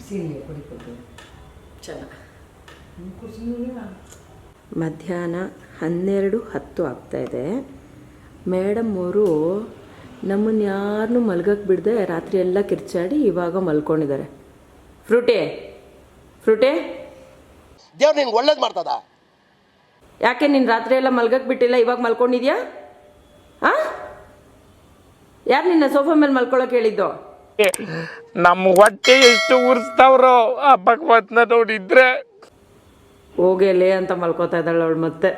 ಚೆನ್ನಾಗಿ ಮಧ್ಯಾಹ್ನ 12:10 ಆಗ್ತಾಯಿದೆ. ಮೇಡಮ್ ಅವರು ನಮ್ಮನ್ನು ಯಾರನ್ನೂ ಮಲ್ಗಕ್ಕೆ ಬಿಡದೆ ರಾತ್ರಿ ಎಲ್ಲ ಕಿರ್ಚಾಡಿ ಇವಾಗ ಮಲ್ಕೊಂಡಿದ್ದಾರೆ. ಫ್ರೂಟೇ ದೇವ್ರು ನಿನ್ಗೆ ಒಳ್ಳೇದು ಮಾಡ್ತದ. ಯಾಕೆ ನೀನು ರಾತ್ರಿ ಎಲ್ಲ ಮಲ್ಗಕ್ಕೆ ಬಿಟ್ಟಿಲ್ಲ, ಇವಾಗ ಮಲ್ಕೊಂಡಿದ್ಯಾ? ಯಾರು ನಿನ್ನ ಸೋಫಾ ಮೇಲೆ ಮಲ್ಕೊಳಕ್ಕೆ ಹೇಳಿದ್ದು? ನಮ್ಮ ಹೊಟ್ಟೆ ಎಷ್ಟು ಉರ್ಸ್ತಾವ್ರೋ ಆ ಭಗವತ್ನ ನೋಡಿದ್ರೆ. ಹೋಗಲೇ ಅಂತ ಮಲ್ಕೋತಾ ಇದ್ದಾಳೆ ಅವಳು ಮತ್ತೆ.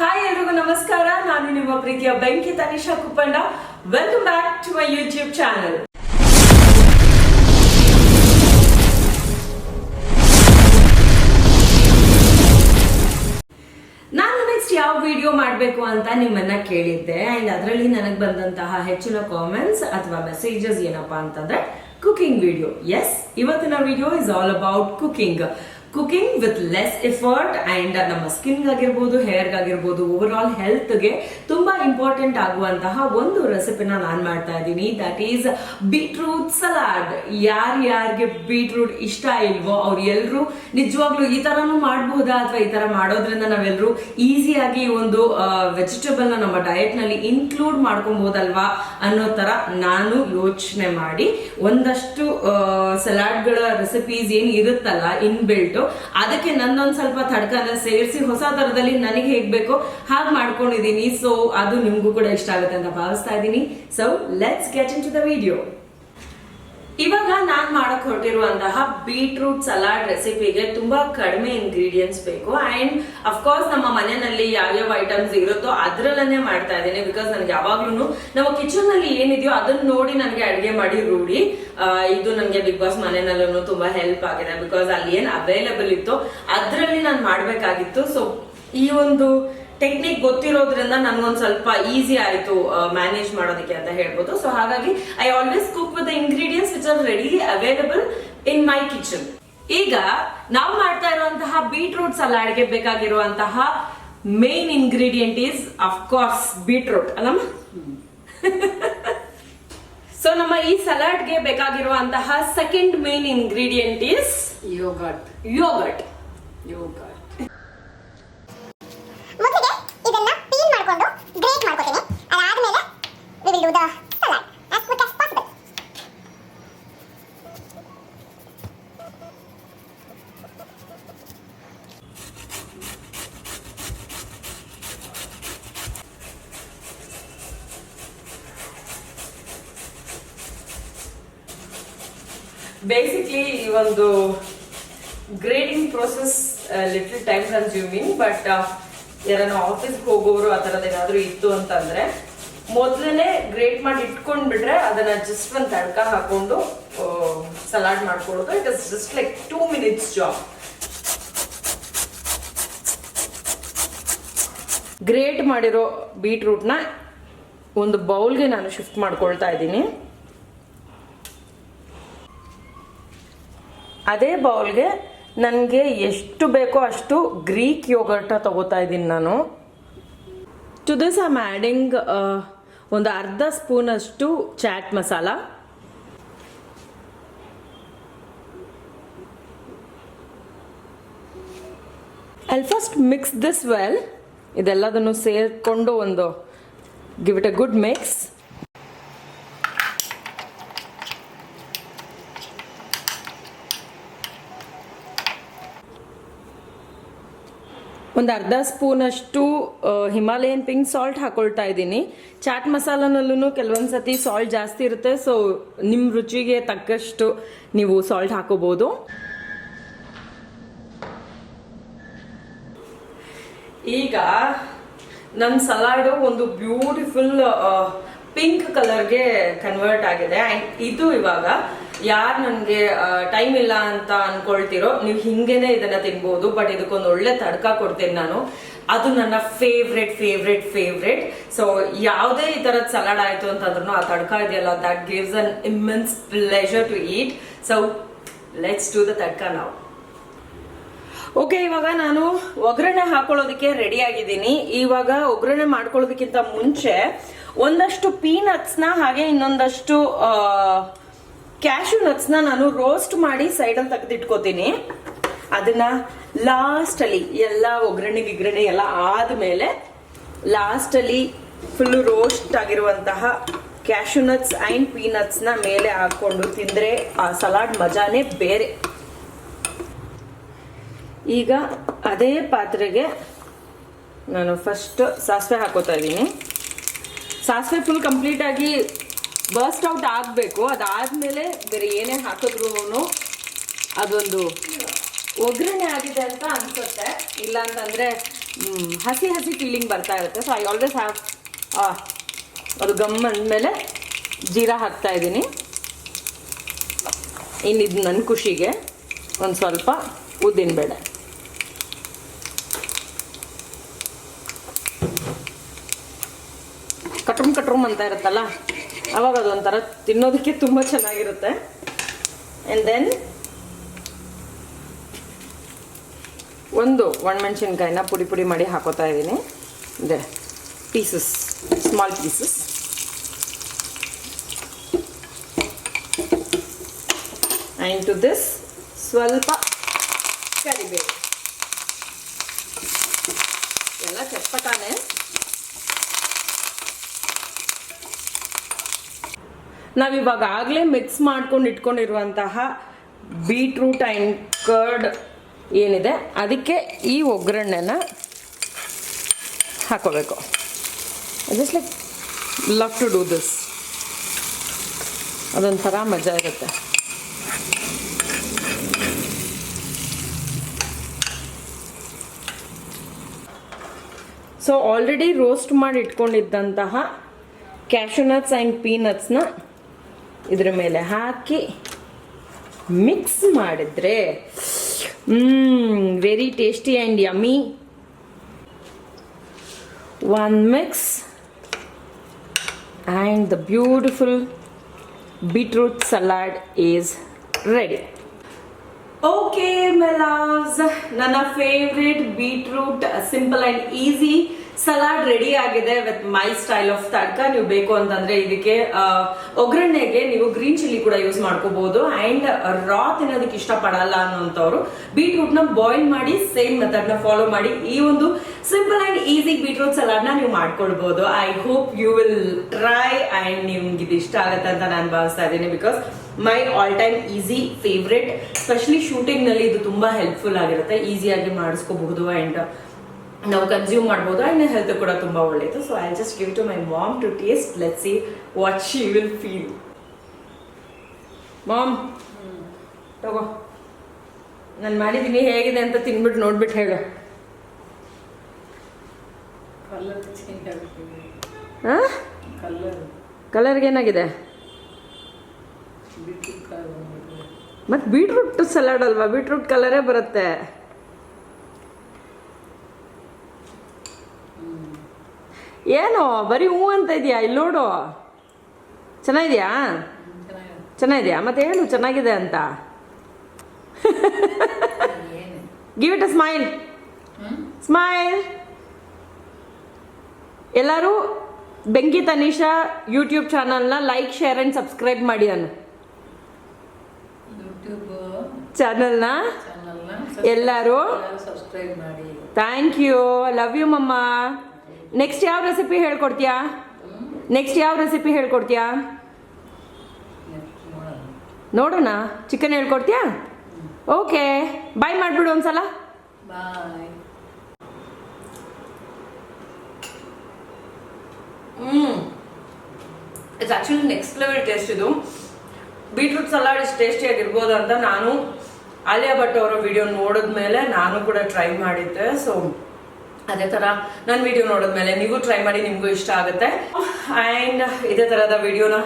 ಹಾಯ್ ಎಲ್ರಿಗೂ ನಮಸ್ಕಾರ, ನಾನು ನಿಮ್ಮ ಪ್ರೀತಿಯ ಬೆಂಕಿ Tanisha Kuppanda. Welcome back to my YouTube channel. ನಾನು ನೆಕ್ಸ್ಟ್ ಯಾವ ವಿಡಿಯೋ ಮಾಡಬೇಕು ಅಂತ ನಿಮ್ಮನ್ನ ಕೇಳಿದ್ದೆ. ಅಂಡ್ ಅದರಲ್ಲಿ ನನಗೆ ಬಂದಂತಹ ಹೆಚ್ಚಿನ ಕಾಮೆಂಟ್ಸ್ ಅಥವಾ ಮೆಸೇಜಸ್ ಏನಪ್ಪಾ ಅಂತಂದ್ರೆ ಕುಕಿಂಗ್ ವಿಡಿಯೋ. ಎಸ್, ಇವತ್ತಿನ video is all about cooking with less effort. And ನಮ್ಮ ಸ್ಕಿನ್ ಆಗಿರ್ಬೋದು, ಹೇರ್ ಆಗಿರ್ಬೋದು, ಓವರ್ ಆಲ್ ಹೆಲ್ತ್ ಗೆ ತುಂಬಾ ಇಂಪಾರ್ಟೆಂಟ್ ಆಗುವಂತಹ ಒಂದು ರೆಸಿಪಿನ ನಾನು ಮಾಡ್ತಾ ಇದ್ದೀನಿ. That is beetroot salad. ಯಾರ್ಯಾರಿಗೆ ಬೀಟ್ರೂಟ್ ಇಷ್ಟ ಇಲ್ವೋ ಅವ್ರು ಎಲ್ರು ನಿಜವಾಗ್ಲೂ ಈ ತರನು ಮಾಡಬಹುದಾ, ಅಥವಾ ಈ ತರ ಮಾಡೋದ್ರಿಂದ ನಾವೆಲ್ಲರೂ ಈಸಿಯಾಗಿ ಒಂದು ವೆಜಿಟೇಬಲ್ ನ ನಮ್ಮ ಡಯಟ್ ನಲ್ಲಿ ಇನ್ಕ್ಲೂಡ್ ಮಾಡ್ಕೊಬಹುದಲ್ವಾ ಅನ್ನೋ ತರ ನಾನು ಯೋಚನೆ ಮಾಡಿ ಒಂದಷ್ಟು ಸಲಾಡ್ ಗಳ ರೆಸಿಪೀಸ್ ಏನ್ ಇರುತ್ತಲ್ಲ ಇನ್ ಬಿಲ್ಟ್, ಅದಕ್ಕೆ ನನ್ನೊಂದ್ ಸ್ವಲ್ಪ ತಡ್ಕನ ಸೇರಿಸಿ ಹೊಸ ತರದಲ್ಲಿ ನನಗೆ ಹೇಗ್ ಬೇಕೋ ಹಾಗೆ ಮಾಡ್ಕೊಂಡಿದೀನಿ. ಸೊ ಅದು ನಿಮ್ಗೂ ಕೂಡ ಇಷ್ಟ ಆಗುತ್ತೆ ಅಂತ ಭಾವಿಸ್ತಾ ಇದ್ದೀನಿ. So let's get into the video. ಇವಾಗ ನಾನ್ ಮಾಡಕ್ ಹೊರಟಿರುವಂತಹ ಬೀಟ್ರೂಟ್ ಸಲಾಡ್ ರೆಸಿಪಿಗೆ ತುಂಬಾ ಕಡಿಮೆ ಇಂಗ್ರೀಡಿಯೆಂಟ್ಸ್ ಬೇಕು. ಅಂಡ್ ಅಫ್ಕೋರ್ಸ್ ನಮ್ಮ ಮನೆಯಲ್ಲಿ ಯಾವ್ಯಾವ ಐಟಮ್ಸ್ ಇರುತ್ತೋ ಅದ್ರಲ್ಲೇ ಮಾಡ್ತಾ ಇದ್ದೀನಿ. ಬಿಕಾಸ್ ನನಗೆ ಯಾವಾಗ್ಲೂ ನಮ್ಮ ಕಿಚನ್ ನಲ್ಲಿ ಏನಿದೆಯೋ ಅದನ್ನ ನೋಡಿ ನನಗೆ ಅಡಿಗೆ ಮಾಡಿ ರೂಢಿ. ಇದು ನನಗೆ ಬಿಗ್ ಬಾಸ್ ಮನೆಯಲ್ಲೂ ತುಂಬಾ ಹೆಲ್ಪ್ ಆಗಿದೆ. ಬಿಕಾಸ್ ಅಲ್ಲಿ ಏನ್ ಅವೈಲಬಲ್ ಇತ್ತು ಅದ್ರಲ್ಲಿ ನಾನು ಮಾಡ್ಬೇಕಾಗಿತ್ತು. ಸೊ ಈ ಒಂದು ಟೆಕ್ನಿಕ್ ಗೊತ್ತಿರೋದ್ರಿಂದ ನನ್ಗೊಂದ್ ಸ್ವಲ್ಪ ಈಸಿ ಆಯ್ತು ಮ್ಯಾನೇಜ್ ಮಾಡೋದಕ್ಕೆ ಅಂತ ಹೇಳ್ಬೋದು. ಸೊ ಹಾಗಾಗಿ I always cook with the ingredients which are readily available in my kitchen. ಈಗ ನಾವು ಮಾಡ್ತಾ ಇರುವಂತಹ ಬೀಟ್ರೂಟ್ ಸಲಾಡ್ಗೆ ಬೇಕಾಗಿರುವಂತಹ main ingredient is of course beetroot ಅಲ್ಲಮ್ಮ. ಸೊ ನಮ್ಮ ಈ ಸಲಾಡ್ಗೆ ಬೇಕಾಗಿರುವಂತಹ second main ingredient is yoghurt. ಮೊದಲಿಗೆ ಇದನ್ನ ಪೀಲ್ ಮಾಡ್ಕೊಂಡು ಗ್ರೇಟ್ ಮಾಡ್ಕೊತೀನಿ. ಅದಾದ್ಮೇಲೆ we will do the salad as quick as possible. Basically ಈ ಒಂದು grading process little time consuming. But ಯಾರನ್ನ ಆಫೀಸ್ಗೆ ಹೋಗೋರು ಆ ತರದ್ ಏನಾದ್ರು ಇತ್ತು ಅಂತಂದ್ರೆ ಮೊದ್ಲೇನೆ ಗ್ರೇಟ್ ಮಾಡಿ ಇಟ್ಕೊಂಡ್ಬಿಟ್ರೆ ಅದನ್ನ ಜಸ್ಟ್ ಒಂದ್ ತಡ್ಕ ಹಾಕೊಂಡು ಸಲಾಡ್ ಮಾಡ್ಕೊಳ್ಳೋದು. It is just like 2 minutes job. Great ಮಾಡಿರೋ ಬೀಟ್ರೂಟ್ ನ ಒಂದು ಬೌಲ್ಗೆ ನಾನು ಶಿಫ್ಟ್ ಮಾಡ್ಕೊಳ್ತಾ ಇದ್ದೀನಿ. ಅದೇ ಬೌಲ್ಗೆ ನನಗೆ ಎಷ್ಟು ಬೇಕೋ ಅಷ್ಟು ಗ್ರೀಕ್ ಯೋಗರ್ಟ್ ತಗೋತಾ ಇದ್ದೀನಿ ನಾನು. To this I am adding ಒಂದು ಅರ್ಧ ಸ್ಪೂನ್ ಅಷ್ಟು chaat masala, I first mix this well. ಇದೆಲ್ಲದನ್ನು ಸೇರಿಕೊಂಡು ಒಂದು give it a good mix. ಒಂದು ಅರ್ಧ ಸ್ಪೂನ್ ಅಷ್ಟು ಹಿಮಾಲಯನ್ ಪಿಂಕ್ ಸಾಲ್ಟ್ ಹಾಕೊಳ್ತಾ ಇದ್ದೀನಿ. ಚಾಟ್ ಮಸಾಲನಲ್ಲೂ ಕೆಲವೊಂದ್ಸತಿ ಸಾಲ್ಟ್ ಜಾಸ್ತಿ ಇರುತ್ತೆ. ಸೊ ನಿಮ್ಮ ರುಚಿಗೆ ತಕ್ಕಷ್ಟು ನೀವು ಸಾಲ್ಟ್ ಹಾಕೋಬಹುದು. ಈಗ ನನ್ನ ಸಲಾಡು ಒಂದು ಬ್ಯೂಟಿಫುಲ್ ಪಿಂಕ್ ಕಲರ್ಗೆ ಕನ್ವರ್ಟ್ ಆಗಿದೆ. ಅಂಡ್ ಇದು ಇವಾಗ ಯಾರು ನನಗೆ ಟೈಮ್ ಇಲ್ಲ ಅಂತ ಅನ್ಕೊಳ್ತಿರೋ ನೀವು ಹಿಂಗೇನೆ ಇದನ್ನ ತಿನ್ಬಹುದು. ಬಟ್ ಇದಕ್ಕೊಂದು ಒಳ್ಳೆ ತಡ್ಕ ಕೊಡ್ತೀನಿ ನಾನು. ಅದು ನನ್ನ ಫೇವ್ರೆಟ್. ಸೊ ಯಾವುದೇ ಈ ತರದ್ ಸಲಾಡ್ ಆಯ್ತು ಅಂತಂದ್ರೂ ಆ ತಡ್ಕ ಇದೆಯಲ್ಲ, that gives an immense pleasure to eat. So let's do the tadka ನಾವು. ಓಕೆ, ಇವಾಗ ನಾನು ಒಗ್ಗರಣೆ ಹಾಕೊಳ್ಳೋದಕ್ಕೆ ರೆಡಿ ಆಗಿದ್ದೀನಿ. ಇವಾಗ ಒಗ್ಗರಣೆ ಮಾಡ್ಕೊಳ್ಳೋದಕ್ಕಿಂತ ಮುಂಚೆ ಒಂದಷ್ಟು ಪೀನಟ್ಸ್ನ ಹಾಗೆ ಇನ್ನೊಂದಷ್ಟು ಕ್ಯಾಶ್ಯೂ ನಟ್ಸ್ನ ನಾನು ರೋಸ್ಟ್ ಮಾಡಿ ಸೈಡಲ್ಲಿ ತೆಗೆದಿಟ್ಕೋತೀನಿ. ಅದನ್ನ ಲಾಸ್ಟಲ್ಲಿ ಎಲ್ಲ ಒಗ್ಗರಣೆ ಎಲ್ಲ ಆದಮೇಲೆ ಲಾಸ್ಟಲ್ಲಿ ಫುಲ್ಲು ರೋಸ್ಟ್ ಆಗಿರುವಂತಹ ಕ್ಯಾಶು ನಟ್ಸ್ ಆ್ಯಂಡ್ ಪೀನಟ್ಸ್ನ ಮೇಲೆ ಹಾಕ್ಕೊಂಡು ತಿಂದರೆ ಆ ಸಲಾಡ್ ಮಜಾನೇ ಬೇರೆ. ಈಗ ಅದೇ ಪಾತ್ರೆಗೆ ನಾನು ಫಸ್ಟ್ ಸಾಸಿವೆ ಹಾಕೋತಾ ಇದ್ದೀನಿ. ಸಾಸಿವೆ ಫುಲ್ ಕಂಪ್ಲೀಟಾಗಿ ಬರ್ಸ್ಟ್ ಔಟ್ ಆಗಬೇಕು. ಅದಾದಮೇಲೆ ಬೇರೆ ಏನೇ ಹಾಕಿದ್ರು ಅದೊಂದು ಒಗ್ಗರಣೆ ಆಗಿದೆ ಅಂತ ಅನ್ಸುತ್ತೆ. ಇಲ್ಲ ಅಂತಂದರೆ ಹಸಿ ಫೀಲಿಂಗ್ ಬರ್ತಾ ಇರುತ್ತೆ. ಸೊ ಐ ಆಲ್ವೇಸ್ ಹ್ಯಾವ್ ಅದು ಗಮ್ ಅಂದಮೇಲೆ ಜೀರಾ ಹಾಕ್ತಾ ಇದ್ದೀನಿ. ಇನ್ನಿದು ನನ್ನ ಖುಷಿಗೆ ಒಂದು ಸ್ವಲ್ಪ ಉದ್ದಿನಬೇಳೆ. ಕಟ್ರುಮ್ ಅಂತ ಇರುತ್ತಲ್ಲ, ಅವಾಗ ಅದೊಂಥರ ತಿನ್ನೋದಕ್ಕೆ ತುಂಬ ಚೆನ್ನಾಗಿರುತ್ತೆ. ಆ್ಯಂಡ್ ದೆನ್ ಒಂದು ಒಣಮೆಣಸಿನ್ಕಾಯಿನ ಪುಡಿ ಮಾಡಿ ಹಾಕೋತಾ ಇದ್ದೀನಿ. ಇದೆ pieces, small pieces. And to this ಸ್ವಲ್ಪ ಕರಿಬೇವು. ಎಲ್ಲ ಚಟ್ಪಟಾನೆ. ನಾವಿವಾಗ ಆಗಲೇ ಮಿಕ್ಸ್ ಮಾಡ್ಕೊಂಡು ಇಟ್ಕೊಂಡಿರುವಂತಹ ಬೀಟ್ರೂಟ್ ಆ್ಯಂಡ್ ಕರ್ಡ್ ಏನಿದೆ ಅದಕ್ಕೆ ಈ ಒಗ್ಗರಣೆನ ಹಾಕೋಬೇಕು. Just like love to do this. ಅದೊಂಥರ ಮಜಾ ಇರುತ್ತೆ. ಸೊ ಆಲ್ರೆಡಿ ರೋಸ್ಟ್ ಮಾಡಿ ಇಟ್ಕೊಂಡಿದ್ದಂತಹ ಕ್ಯಾಶು ನಟ್ಸ್ ಆ್ಯಂಡ್ ಪೀನಟ್ಸ್ನ ಇದ್ರ ಮೇಲೆ ಹಾಕಿ ಮಿಕ್ಸ್ ಮಾಡಿದ್ರೆ very tasty and yummy. One mix and the beautiful beetroot salad is ready. Okay my loves, ನನ್ನ favourite beetroot simple and easy salad ready ಆಗಿದೆ with my style of tadka. ನೀವು ಬೇಕು ಅಂತಂದ್ರೆ ಇದಕ್ಕೆ ಒಗ್ಗರಣೆಗೆ ನೀವು ಗ್ರೀನ್ ಚಿಲ್ಲಿ ಕೂಡ ಯೂಸ್ ಮಾಡ್ಕೋಬಹುದು. ಅಂಡ್ ರಾ ತಿನ್ನೋದಕ್ಕೆ ಇಷ್ಟಪಡಲ್ಲ ಅನ್ನೋಂಥವ್ರು ಬೀಟ್ರೂಟ್ ನ ಬಾಯ್ಲ್ ಮಾಡಿ ಸೇಮ್ ಮೆಥಡ್ ನ ಫಾಲೋ ಮಾಡಿ ಈ ಒಂದು simple and easy beetroot salad ನ ನೀವು ಮಾಡ್ಕೊಳ್ಬಹುದು. I hope you will try and ನಿಮ್ಗೆ ಇದು ಇಷ್ಟ ಆಗುತ್ತೆ ಅಂತ ನಾನು ಭಾವಿಸ್ತಾ ಇದ್ದೀನಿ. Because my all time easy favourite, specially shooting ನಲ್ಲಿ ಇದು ತುಂಬಾ ಹೆಲ್ಪ್ಫುಲ್ ಆಗಿರುತ್ತೆ. ಈಸಿಯಾಗಿ ಮಾಡಿಸ್ಕೋಬಹುದು ಅಂಡ್ ನಾವು ಕನ್ಸ್ಯೂಮ್ ಮಾಡ್ಬೋದು. ಅಂಡ್ ಹೆಲ್ತ್ ಕೂಡ ತುಂಬಾ ಒಳ್ಳೆಯದು. So I just give to my mom to taste. Let's see what she will feel. Mom ತಗೋ, ನಾನು ಮಾಡಿದ್ದೀನಿ, ಹೇಗಿದೆ ಅಂತ ತಿನ್ಬಿಟ್ಟು ನೋಡ್ಬಿಟ್ಟು ಹೇಳು. ಕಲರ್ಗೆ ಏನಾಗಿದೆ? ಮತ್ತೆ ಬೀಟ್ರೂಟ್ ಸಲಾಡ್ ಅಲ್ವಾ, ಬೀಟ್ರೂಟ್ ಕಲರೇ ಬರುತ್ತೆ. ಏನು ಬರೀ ಹೂ ಅಂತ ಇದೆಯಾ? ಇಲ್ಲಿ ನೋಡು, ಚೆನ್ನಾಗಿದೆಯಾ? ಚೆನ್ನಾಗಿದೆಯಾ? ಮತ್ತೆ ಹೇಳು ಚೆನ್ನಾಗಿದೆ ಅಂತ. Give it a smile. Smile. ಎಲ್ಲರೂ ಬೆಂಕಿ ತನಿಷಾ ಯೂಟ್ಯೂಬ್ ಚಾನಲ್ನ ಲೈಕ್, ಶೇರ್ ಅಂಡ್ ಸಬ್ಸ್ಕ್ರೈಬ್ ಮಾಡಿ. ಅನ್ನು ಚಾನಲ್ನ ಎಲ್ಲರೂ ಸಬ್ಸ್ಕ್ರೈಬ್ ಮಾಡಿ. Thank you, love you mamma. Next ಯಾವ ರೆಸಿಪಿ ಹೇಳ್ಕೊಡ್ತೀಯಾ? ನೋಡೋಣ. ಚಿಕನ್ ಹೇಳ್ಕೊಡ್ತೀಯಾ? ಓಕೆ, ಬಾಯ್ ಮಾಡಿಬಿಡು ಒಂದ್ಸಲ. Bye. It's actually next level taste. ಇದು ಬೀಟ್ರೂಟ್ ಸಲಾಡ್ ಇಷ್ಟು ಟೇಸ್ಟಿಯಾಗಿರ್ಬೋದು ಅಂತ ನಾನು ಆಲಿಯಾ ಭಟ್ ಅವರ ವಿಡಿಯೋ ನೋಡಿದ್ಮೇಲೆ ನಾನು ಕೂಡ ಟ್ರೈ ಮಾಡಿದ್ದೆ. ಸೊ ಅದೇ ಥರ ನನ್ನ ವಿಡಿಯೋ ನೋಡಿದ್ಮೇಲೆ ನೀವು ಟ್ರೈ ಮಾಡಿ, ನಿಮಗೂ ಇಷ್ಟ ಆಗುತ್ತೆ. ಆ್ಯಂಡ್ ಇದೇ ಥರದ ವಿಡಿಯೋನ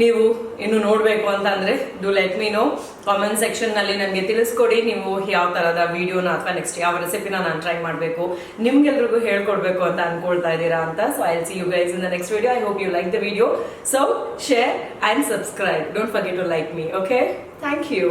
ನೀವು ಇನ್ನು ನೋಡಬೇಕು ಅಂತ ಅಂದರೆ do let me know. Comment ಸೆಕ್ಷನ್ನಲ್ಲಿ ನನಗೆ ತಿಳಿಸ್ಕೊಡಿ ನೀವು ಯಾವ ಥರದ ವಿಡಿಯೋನ ಅಥವಾ ನೆಕ್ಸ್ಟ್ ಯಾವ ರೆಸಿಪಿನ ನಾನು ಟ್ರೈ ಮಾಡಬೇಕು, ನಿಮ್ಗೆಲ್ರಿಗೂ ಹೇಳ್ಕೊಡ್ಬೇಕು ಅಂತ ಅನ್ಕೊಳ್ತಾ ಇದ್ದೀರಾ ಅಂತ. So I will see you guys in the next video. I hope you like the video. So share and subscribe. Don't forget to like me. Okay, thank you.